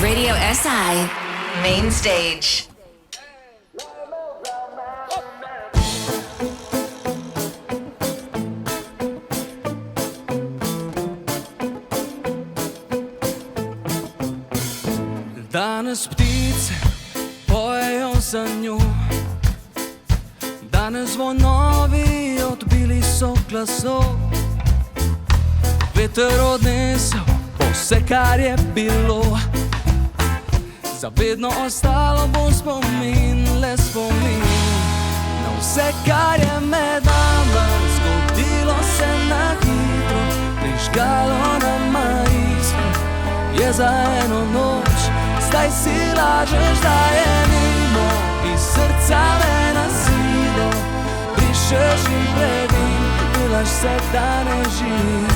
Radio SI Main Stage. Danes ptice pojejo za njo, danes zvonovi odbili so glasov. Veter odnesel vse, kar je bilo, zavedno ostalo bo spomin, le spomin na vse, kar je med nama. Zgodilo se na hitro, prižgalo nama iskro, je za eno noč. Zdaj si lažeš, da je mimo, iz srca me na silo brišeš in predim, delaš se, da ne živim.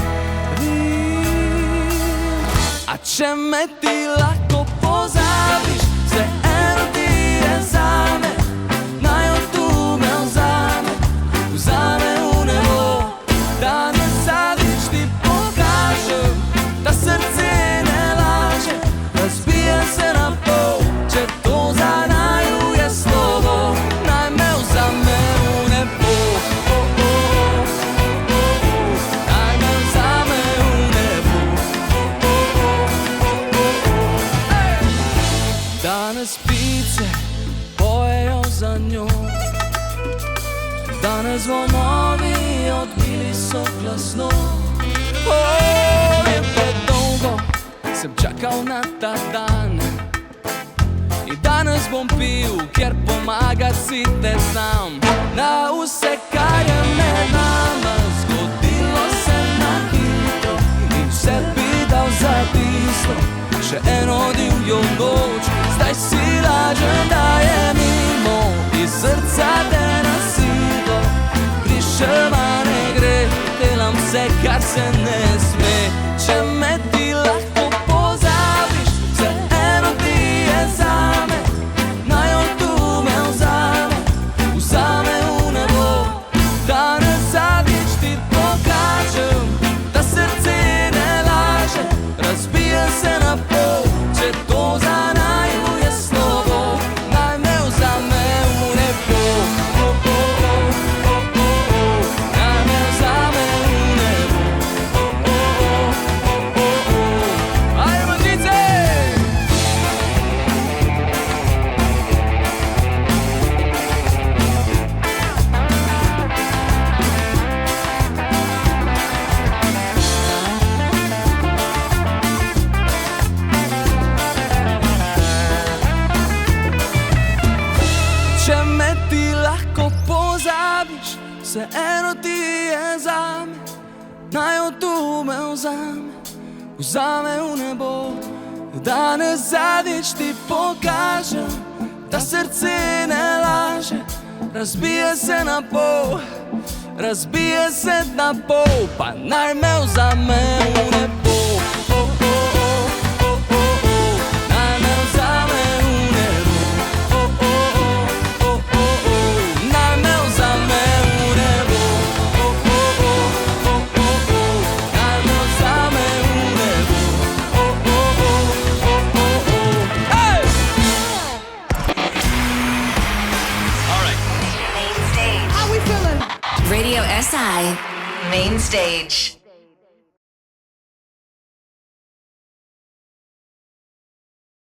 A če me ti lahko pozabiš, vseeno ti je zame, naj od tu me vzame v nebo. Da ne zadnjič ti pokažem, da srce ne laže, razbije se na pol, če to za naju je slovo. Naj me vzame v nebo, naj me vzame v nebo. Danes ptice pojejo za njo, danes zvonovi odbili so glasno. Je predolgo sem čakal na ta dan in danes bom pil, ker pomagat si te znam. Na vse, kar je med nama, zgodilo se na hitro in vse bi dal za tisto, še eno divjo noč. Zdaj si lažem, da je mimo, iz srca te na silo brišem, a ne gre, delam vse, kar se ne sme. Če me ti lahko pozabiš, vseeno ti je zame, naj od tu me vzame v nebo. Da ne zadnjič ti pokažem, da srce ne laže, razbije se na pol, če to za naju je slovo. Naj me vzame v nebo, naj me vzame v nebo. Ajmo ptice! Če me ti lahko pozabiš, vseeno ti je zame, naj od tu me vzame v nebo. Da ne zadnjič ti pokažem, da srce ne laže, razbije se na pol, pa naj me vzame v nebo. Naj me vzame v nebo. Naj me vzame v nebo. Naj me vzame v nebo. Hey! Radio SI Main Stage.